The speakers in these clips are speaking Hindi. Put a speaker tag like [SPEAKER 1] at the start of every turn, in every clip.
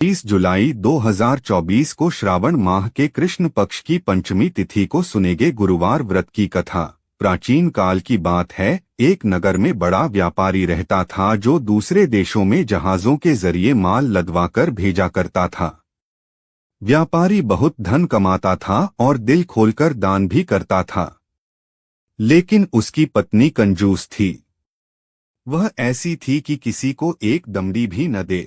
[SPEAKER 1] 30 जुलाई 2024 को श्रावण माह के कृष्ण पक्ष की पंचमी तिथि को सुनेंगे गुरुवार व्रत की कथा। प्राचीन काल की बात है, एक नगर में बड़ा व्यापारी रहता था जो दूसरे देशों में जहाजों के जरिए माल लदवाकर भेजा करता था। व्यापारी बहुत धन कमाता था और दिल खोलकर दान भी करता था, लेकिन उसकी पत्नी कंजूस थी। वह ऐसी थी कि किसी को एक दमड़ी भी न दे।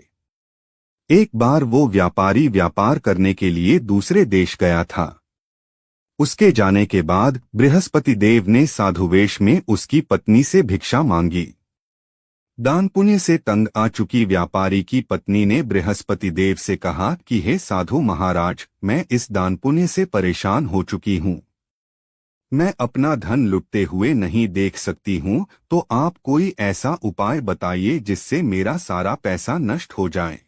[SPEAKER 1] एक बार वो व्यापारी व्यापार करने के लिए दूसरे देश गया था। उसके जाने के बाद बृहस्पति देव ने साधुवेश में उसकी पत्नी से भिक्षा मांगी। दान पुण्य से तंग आ चुकी व्यापारी की पत्नी ने बृहस्पति देव से कहा कि हे साधु महाराज, मैं इस दान पुण्य से परेशान हो चुकी हूँ। मैं अपना धन लुटते हुए नहीं देख सकती हूँ, तो आप कोई ऐसा उपाय बताइए जिससे मेरा सारा पैसा नष्ट हो जाए।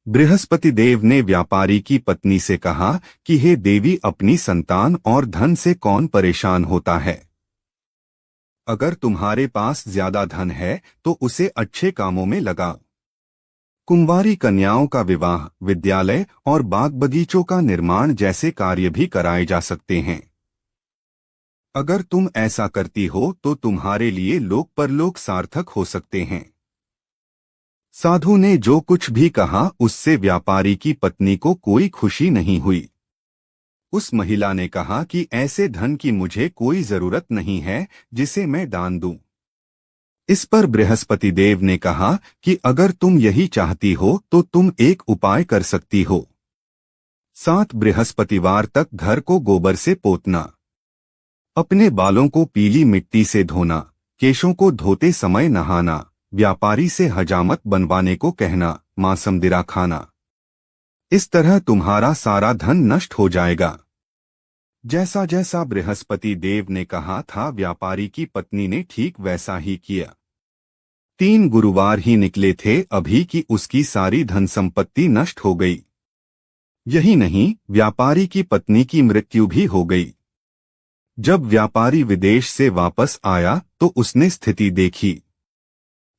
[SPEAKER 1] बृहस्पति देव ने व्यापारी की पत्नी से कहा कि हे देवी, अपनी संतान और धन से कौन परेशान होता है। अगर तुम्हारे पास ज्यादा धन है तो उसे अच्छे कामों में लगाओ। कुंवारी कन्याओं का विवाह, विद्यालय और बाग बगीचों का निर्माण जैसे कार्य भी कराए जा सकते हैं। अगर तुम ऐसा करती हो तो तुम्हारे लिए लोक परलोक सार्थक हो सकते हैं। साधु ने जो कुछ भी कहा उससे व्यापारी की पत्नी को कोई खुशी नहीं हुई। उस महिला ने कहा कि ऐसे धन की मुझे कोई जरूरत नहीं है जिसे मैं दान दूं। इस पर बृहस्पति देव ने कहा कि अगर तुम यही चाहती हो तो तुम एक उपाय कर सकती हो। 7 बृहस्पतिवार तक घर को गोबर से पोतना, अपने बालों को पीली मिट्टी से धोना, केशों को धोते समय नहाना, व्यापारी से हजामत बनवाने को कहना, मांसमदिरा खाना। इस तरह तुम्हारा सारा धन नष्ट हो जाएगा। जैसा जैसा बृहस्पति देव ने कहा था, व्यापारी की पत्नी ने ठीक वैसा ही किया। 3 गुरुवार ही निकले थे अभी कि उसकी सारी धन संपत्ति नष्ट हो गई। यही नहीं, व्यापारी की पत्नी की मृत्यु भी हो गई। जब व्यापारी विदेश से वापस आया तो उसने स्थिति देखी,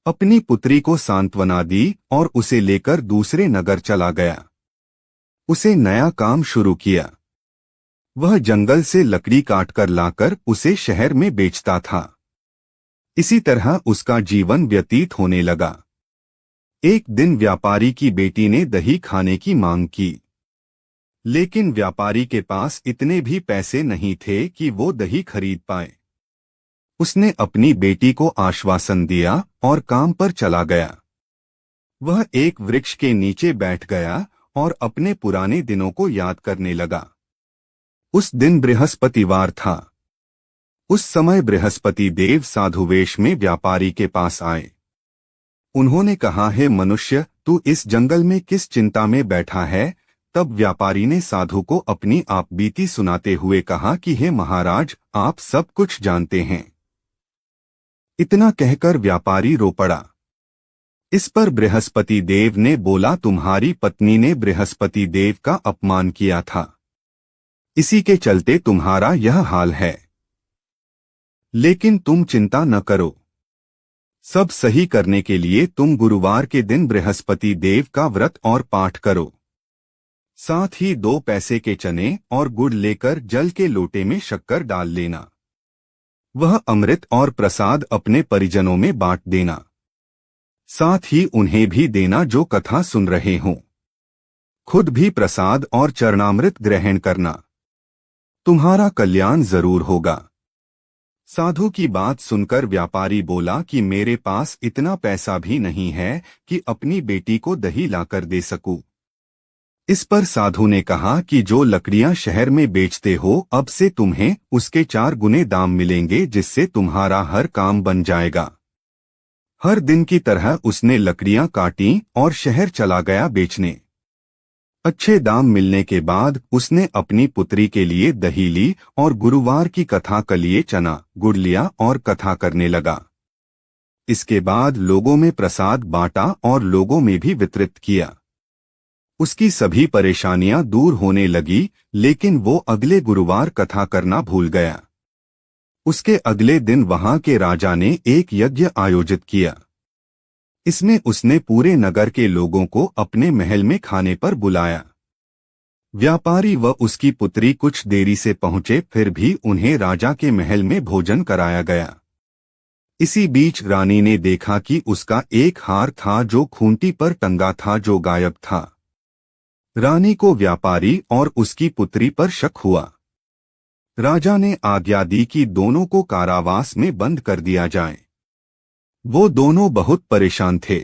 [SPEAKER 1] अपनी पुत्री को सांत्वना दी और उसे लेकर दूसरे नगर चला गया। उसे नया काम शुरू किया। वह जंगल से लकड़ी काटकर लाकर उसे शहर में बेचता था। इसी तरह उसका जीवन व्यतीत होने लगा। एक दिन व्यापारी की बेटी ने दही खाने की मांग की, लेकिन व्यापारी के पास इतने भी पैसे नहीं थे कि वो दही खरीद पाए। उसने अपनी बेटी को आश्वासन दिया और काम पर चला गया। वह एक वृक्ष के नीचे बैठ गया और अपने पुराने दिनों को याद करने लगा। उस दिन बृहस्पतिवार था। उस समय बृहस्पति देव साधुवेश में व्यापारी के पास आए। उन्होंने कहा, हे मनुष्य, तू इस जंगल में किस चिंता में बैठा है। तब व्यापारी ने साधु को अपनी आप बीती सुनाते हुए कहा कि हे महाराज, आप सब कुछ जानते हैं। इतना कहकर व्यापारी रो पड़ा। इस पर बृहस्पति देव ने बोला, तुम्हारी पत्नी ने बृहस्पति देव का अपमान किया था, इसी के चलते तुम्हारा यह हाल है। लेकिन तुम चिंता न करो, सब सही करने के लिए तुम गुरुवार के दिन बृहस्पति देव का व्रत और पाठ करो। साथ ही 2 पैसे के चने और गुड़ लेकर जल के लोटे में शक्कर डाल लेना। वह अमृत और प्रसाद अपने परिजनों में बांट देना। साथ ही उन्हें भी देना जो कथा सुन रहे हों। खुद भी प्रसाद और चरणामृत ग्रहण करना। तुम्हारा कल्याण जरूर होगा। साधु की बात सुनकर व्यापारी बोला कि मेरे पास इतना पैसा भी नहीं है कि अपनी बेटी को दही लाकर दे सकूं। इस पर साधु ने कहा कि जो लकड़ियां शहर में बेचते हो, अब से तुम्हें उसके 4 गुने दाम मिलेंगे, जिससे तुम्हारा हर काम बन जाएगा। हर दिन की तरह उसने लकड़ियां काटी और शहर चला गया बेचने। अच्छे दाम मिलने के बाद उसने अपनी पुत्री के लिए दही ली और गुरुवार की कथा के लिए चना गुड़ लिया और कथा करने लगा। इसके बाद लोगों में प्रसाद बांटा और लोगों में भी वितरित किया। उसकी सभी परेशानियां दूर होने लगी, लेकिन वो अगले गुरुवार कथा करना भूल गया। उसके अगले दिन वहां के राजा ने एक यज्ञ आयोजित किया। इसमें उसने पूरे नगर के लोगों को अपने महल में खाने पर बुलाया। व्यापारी व उसकी पुत्री कुछ देरी से पहुंचे, फिर भी उन्हें राजा के महल में भोजन कराया गया। इसी बीच रानी ने देखा कि उसका एक हार था जो खूंटी पर टंगा था, जो गायब था। रानी को व्यापारी और उसकी पुत्री पर शक हुआ। राजा ने आज्ञा दी कि दोनों को कारावास में बंद कर दिया जाए। वो दोनों बहुत परेशान थे।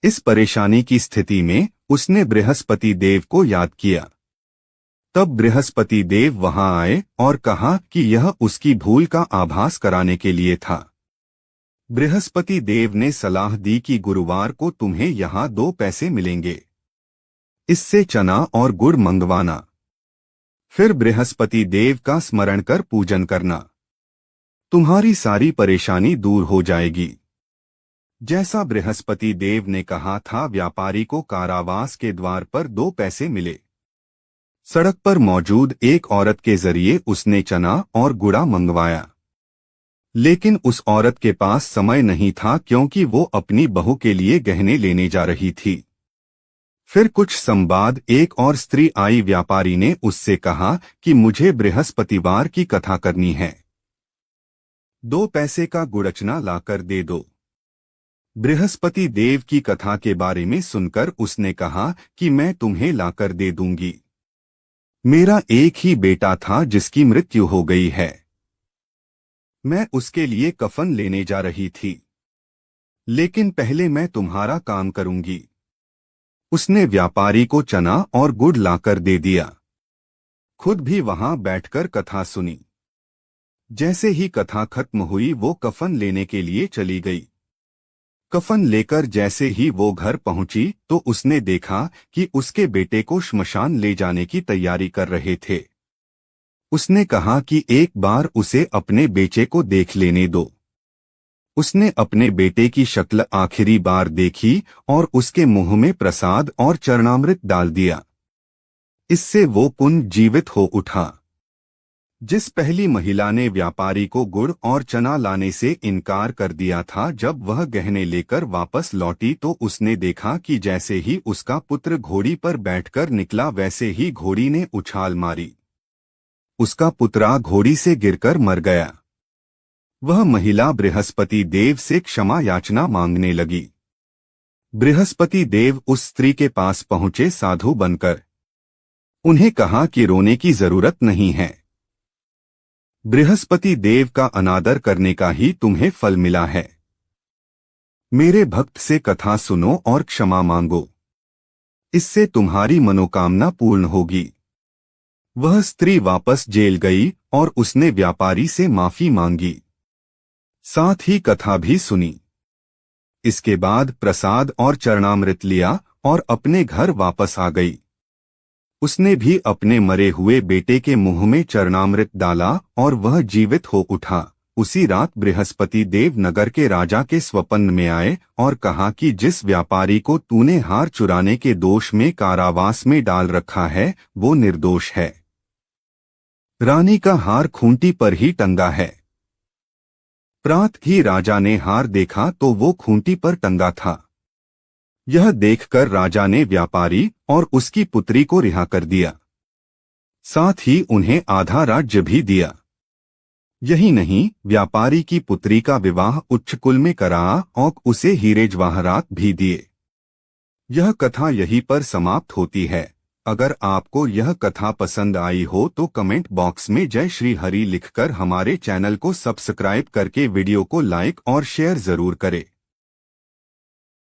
[SPEAKER 1] इस परेशानी की स्थिति में उसने बृहस्पति देव को याद किया। तब बृहस्पति देव वहां आए और कहा कि यह उसकी भूल का आभास कराने के लिए था। बृहस्पति देव ने सलाह दी कि गुरुवार को तुम्हें यहाँ 2 पैसे मिलेंगे, इससे चना और गुड़ मंगवाना। फिर बृहस्पति देव का स्मरण कर पूजन करना, तुम्हारी सारी परेशानी दूर हो जाएगी। जैसा बृहस्पति देव ने कहा था, व्यापारी को कारावास के द्वार पर 2 पैसे मिले। सड़क पर मौजूद एक औरत के जरिए उसने चना और गुड़ा मंगवाया, लेकिन उस औरत के पास समय नहीं था क्योंकि वो अपनी बहू के लिए गहने लेने जा रही थी। फिर कुछ समय बाद एक और स्त्री आई। व्यापारी ने उससे कहा कि मुझे बृहस्पतिवार की कथा करनी है, 2 पैसे का गुड़चना लाकर दे दो। बृहस्पति देव की कथा के बारे में सुनकर उसने कहा कि मैं तुम्हें लाकर दे दूंगी। मेरा एक ही बेटा था जिसकी मृत्यु हो गई है, मैं उसके लिए कफन लेने जा रही थी, लेकिन पहले मैं तुम्हारा काम करूंगी। उसने व्यापारी को चना और गुड़ लाकर दे दिया, खुद भी वहां बैठकर कथा सुनी। जैसे ही कथा खत्म हुई वो कफन लेने के लिए चली गई। कफन लेकर जैसे ही वो घर पहुंची तो उसने देखा कि उसके बेटे को श्मशान ले जाने की तैयारी कर रहे थे। उसने कहा कि एक बार उसे अपने बेटे को देख लेने दो। उसने अपने बेटे की शक्ल आखिरी बार देखी और उसके मुंह में प्रसाद और चरणामृत डाल दिया। इससे वो पुनर्जीवित हो उठा। जिस पहली महिला ने व्यापारी को गुड़ और चना लाने से इनकार कर दिया था, जब वह गहने लेकर वापस लौटी तो उसने देखा कि जैसे ही उसका पुत्र घोड़ी पर बैठकर निकला, वैसे ही घोड़ी ने उछाल मारी। उसका पुत्रा घोड़ी से गिरकर मर गया। वह महिला बृहस्पति देव से क्षमा याचना मांगने लगी। बृहस्पति देव उस स्त्री के पास पहुंचे साधु बनकर। उन्हें कहा कि रोने की जरूरत नहीं है, बृहस्पति देव का अनादर करने का ही तुम्हें फल मिला है। मेरे भक्त से कथा सुनो और क्षमा मांगो, इससे तुम्हारी मनोकामना पूर्ण होगी। वह स्त्री वापस जेल गई और उसने व्यापारी से माफी मांगी, साथ ही कथा भी सुनी। इसके बाद प्रसाद और चरणामृत लिया और अपने घर वापस आ गई। उसने भी अपने मरे हुए बेटे के मुंह में चरणामृत डाला और वह जीवित हो उठा। उसी रात बृहस्पति देव नगर के राजा के स्वप्न में आए और कहा कि जिस व्यापारी को तूने हार चुराने के दोष में कारावास में डाल रखा है वो निर्दोष है। रानी का हार खूंटी पर ही टंगा है। प्रातः ही राजा ने हार देखा तो वो खूंटी पर टंगा था। यह देखकर राजा ने व्यापारी और उसकी पुत्री को रिहा कर दिया, साथ ही उन्हें आधा राज्य भी दिया। यही नहीं, व्यापारी की पुत्री का विवाह उच्च कुल में कराया और उसे हीरे जवाहरात भी दिए। यह कथा यहीं पर समाप्त होती है। अगर आपको यह कथा पसंद आई हो तो कमेंट बॉक्स में जय श्री हरि लिखकर हमारे चैनल को सब्सक्राइब करके वीडियो को लाइक और शेयर जरूर करें।